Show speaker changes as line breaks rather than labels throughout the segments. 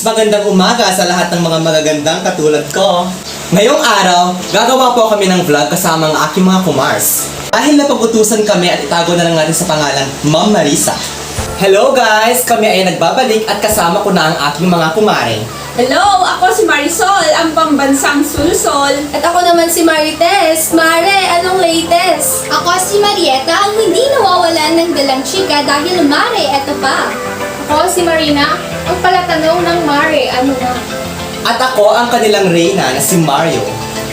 Marites! Magandang umaga sa lahat ng mga magagandang katulad ko. Ngayong araw, gagawa po kami ng vlog kasama ang aking mga kumars. Dahil napag-utusan kami at itago na lang natin sa pangalan, Ma'am Marisa. Hello guys! Kami ay nagbabalik at kasama ko na ang aking mga kumare.
Hello! Ako si Marisol, ang pambansang sulsol.
At ako naman si Marites. Mare, anong latest? Ako si Marieta, ang hindi nawawalan ng dalang chika dahil Mare, eto pa. Ako si Marina, ang palatanong ng Mare, ano na?
At ako ang kanilang reyna na si Mario.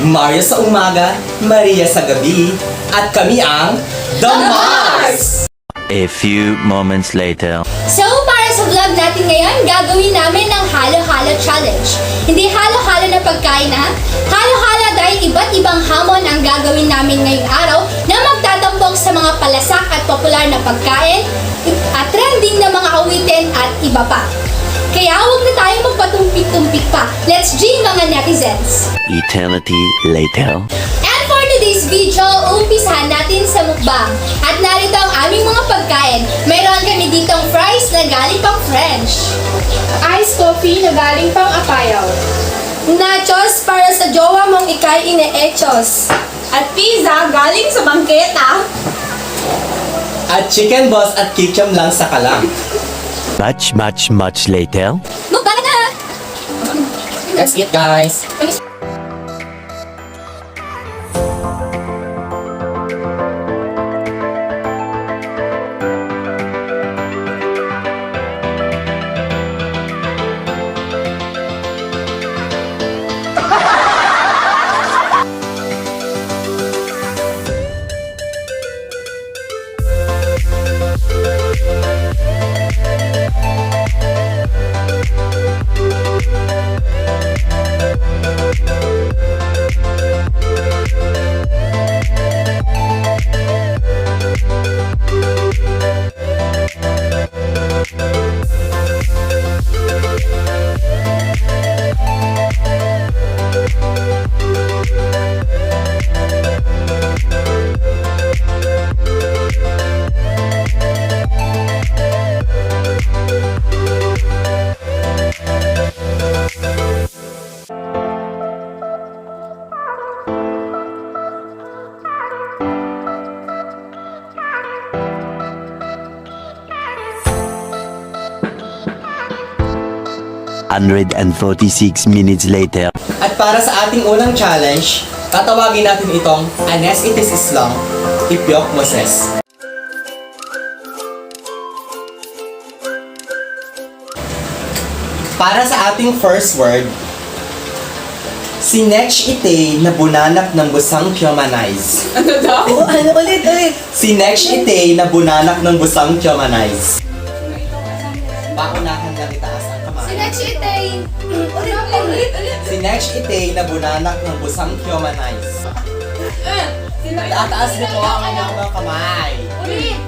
Mario sa umaga, Maria sa gabi, at kami ang The Mars!
A few moments later.
So, para sa vlog natin ngayon, gagawin namin ang halo-halo challenge. Hindi halo-halo na pagkain ha? Halo-halo dahil iba't ibang hamon ang gagawin namin ngayong araw na magtatampok sa mga palasak at popular na pagkain at trending na mga awitin at iba pa. Kaya huwag na tayong magpatumpik-tumpik pa. Let's G mga netizens!
Eternity later.
And for today's video, umpisahan natin sa mukbang. At narito ang aming mga pagkain. Mayroon kami ditong fries na galing pang French.
Ice coffee na galing pang Apayaw.
Nachos para sa jowa mong ikay ine-echos.
At pizza galing sa bangketa.
At chicken balls at kikiam lang sa kalam.
Much later.
Mukbang na!
Let's eat guys!
And 46 minutes later.
At para sa ating unang challenge, tatawagin natin itong Anes Itis Islam, Ipyok Moses. Para sa ating first word, Sinech ite na bunanak ng busang Kyomanais.
Ano daw?
Ano ulit?
Sinech ite na bunanak ng busang Kyomanais. Paunahan lang itaas ang kamay.
Sinachitay!
Ulit.
Sinech ite na bunanak ng busang Kyomanais. Tataas niyo po ang inyong mga kamay.
Ulit!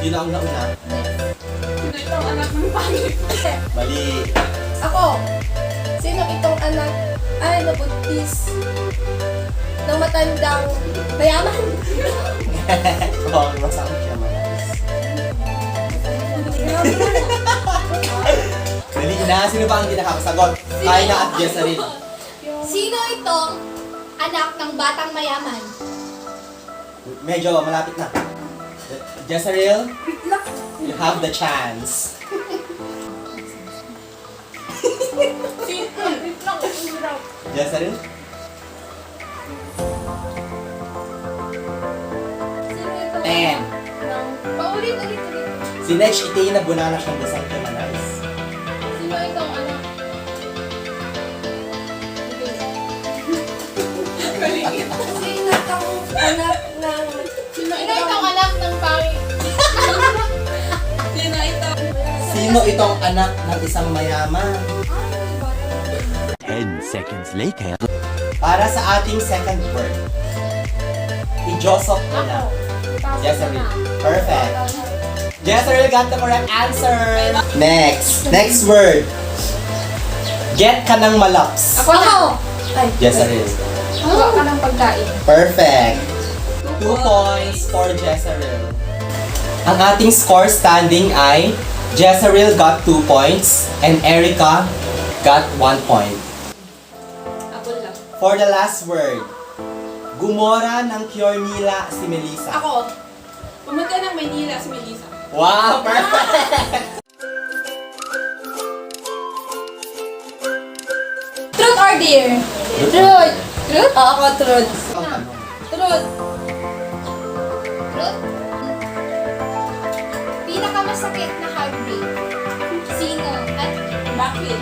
Yun ang nauna.
Sino itong anak ng pangit?
Mali.
Ako! Sino itong anak ay nabuntis ng matandang mayaman?
Ang busang Kyomanais. Dali na. Sino ba ang hindi nakakasagot? Kaya na at Jessa rin.
Sino itong anak ng batang mayaman?
Medyo malapit na. Jezreel, you have the chance. Jezreel?
Sino itong
10.
Paulit.
Si Next ite na bunanak ng busang Kyomanais.
Sino itong anak? Sino itong anak ng...
Sino itong anak ng pangit? Sino ito?
Sino itong anak ng isang mayaman?
10 seconds later.
Para sa ating second word, i-Joseph mo na. Jezreel. Perfect. Jezreel got the correct answer. Next word. Get ka ng malaps.
Ako na.
Ay.
Jezreel.
Gawa ka ng pagkain.
Perfect. 2 points for Jezreel. Ang ating score standing ay Jezreel got 2 points and Erica got 1 point.
Apple lang.
For the last word, gumora ng Pure Nila si Melissa.
Ako. Pumunta ng Manila si Melissa.
Wow, perfect!
Truth or dare? Truth. Truth?
Ako, truth.
Truth. Truth? Pinakamasakit na heartbreak. Sino? At
Bakit?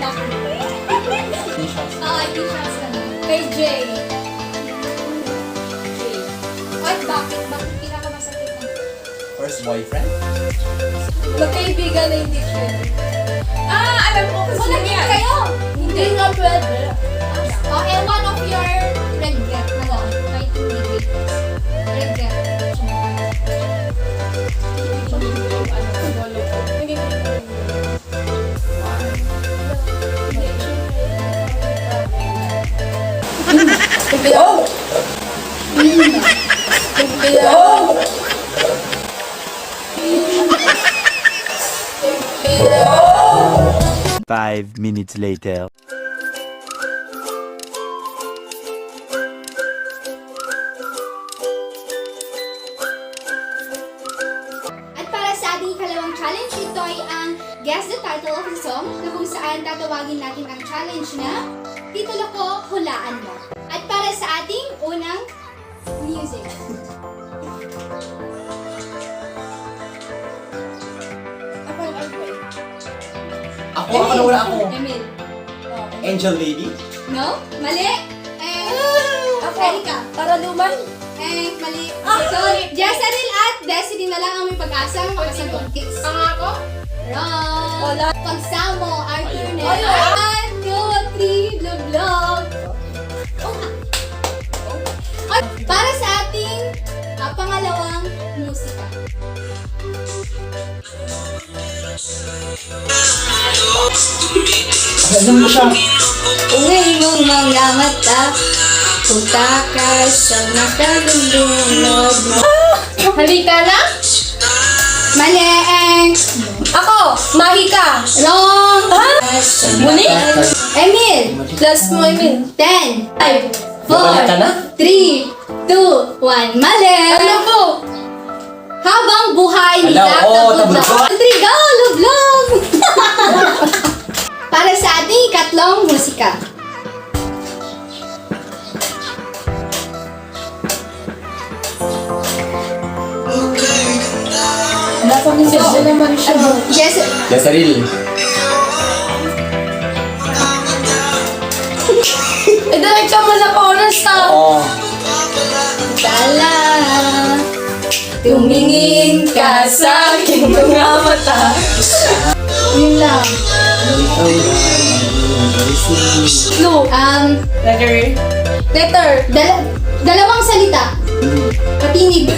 ay, di shots na lang. Kay Jay. At bakit? Bakit pinakamasakit na?
First boyfriend?
Magkaibigan na hindi pwede.
Alam ko kasi
Naging
yan.
kayo! Hindi nga pwede. Okay, one of your regret na lang. Kahit hindi greatest. Regret.
Oh! Oh!
5 minutes later.
At para sa ating ikalawang challenge, ito ay ang Guess the Title of the Song na kung saan tatawagin natin ang challenge na titulo ko, Hulaan Mo. At para sa ating unang music.
Ako na wala ako.
Emil.
Angel Lady?
No? Mali?
Ako.
Erika.
Para luman.
Mali. So, Jezreel at Destiny na lang ang may pag-asang makasagot. Kiss.
Ako?
Wrong.
Wala.
Pagsamo, Arthur na.
Ayun.
1, 2, 3, vlog. At para sa ating pangalawang musika.
Alam mo siya.
Ungay mong mga mata, punta ka sa makalulunod mo.
Halika na?
Mali.
Ako! Mahika!
Wrong.
Muli?
Emil.
Last mo, Emil.
10, 5,
Bumalik ka na?
4, 3, 2, 1. Mali.
Ano po?
Habang buhay nila,
Tabog
tabog
ko.
na. Go, lublog! Para sa ating ikatlong musika.
Nasa message na naman siya.
Yes.
Jezreel.
Diretso mo sa chorus na.
Oo.
Tala.
Tumingin ka sa aking mga mata.
Yun lang.
Clue.
Letter.
Letter.
Dalawang salita. Patinig.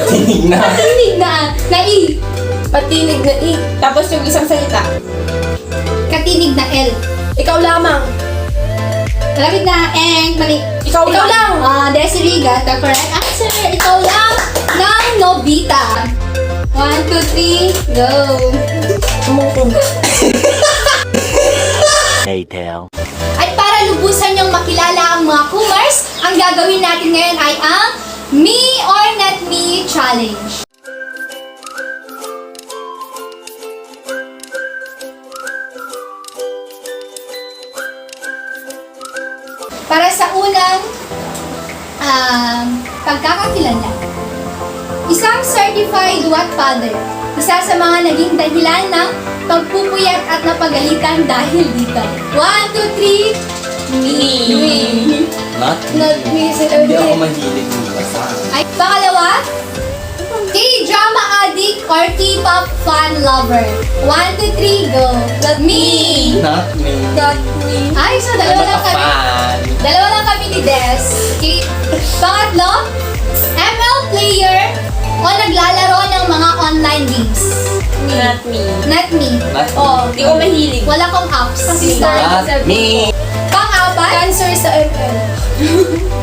Tinig na.
Patinig na. Na-I.
Patinig na I. Tapos yung isang salita.
Katinig na L.
Ikaw lamang.
Malapit na. Mali.
Ikaw lang.
Desiree got the correct answer. Ikaw lang ng Nobita. 1, 2, 3, go.
Later.
At para lubusan niyong makilala ang mga Kumars, ang gagawin natin ngayon ay ang Me or Not Me Challenge. Para sa unang pagkakakilala, isang certified what father, isa sa mga naging dahilan ng pagpupuyat at napagalitan dahil dito. 1, 2, 3, me.
Not
Not me.
Hindi ako mahilig magbasa.
Ay, pangalawa, K-drama addict or K-pop fan lover. 1, 2, 3, go. Not me.
Not me.
Not me.
Ay, so
I'm
dalawa
not
lang
a
kami.
fan.
Dalawa lang kami ni Des. Okay. Pangatlo, ML player o naglalaro ng mga online games.
Not me.
Not me.
Not me.
Oh,
Hindi ko mahilig.
wala kong apps.
Not me.
Pang-apat,
Cancer sa ML.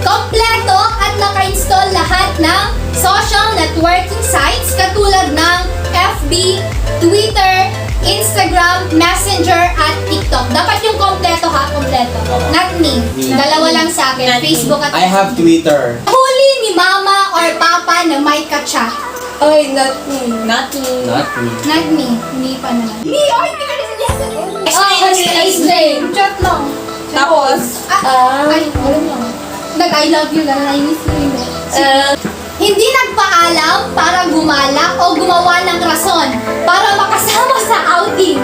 kompleto at naka-install lahat ng social networking sites katulad ng FB, Twitter, Instagram, Messenger, at TikTok. Dapat yung kompleto ha, kompleto. Not me. Dalawa lang sa akin, Facebook at
I have Twitter.
huli ni mama or papa na may katsa.
Oy, not me. Not me.
Not me.
Not me. Hindi pa naman.
Me, oy, hindi ka rin
Explain. Chat lang.
Tapos,
Ay, alam lang. Nag-I love you lang, I miss you. Hindi nagpaalam para gumala o gumawa ng rason para makasama sa outing.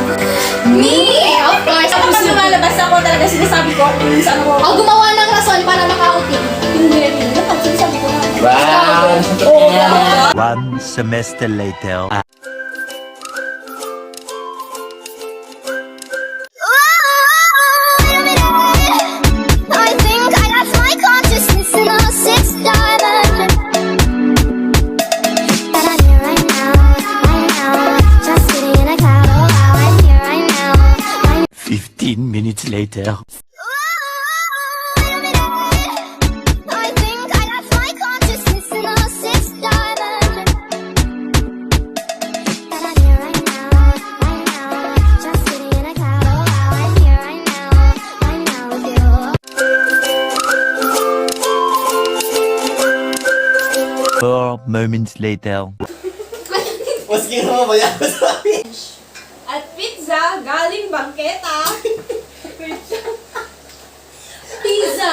Me, of course.
kapag lumalabas ako talaga sinasabi ko kung saan ako.
O gumawa ng rason para maka-outing.
Hindi, dapat sinasabi ko na.
Wow!
One semester later.
I think I lost my consciousness in a sixth dimension. But I'm here right now, just sitting in a cloud. Oh wow, I'm here right now.
15 minutes later.
I think I lost my consciousness in a sixth dimension. But I'm here right now, just sitting in a cloud. Oh wow, I'm here right now with you.
4 moments later.
Mas ginawa ba yan sa akin?
At pizza, galing bangketa.
Pizza.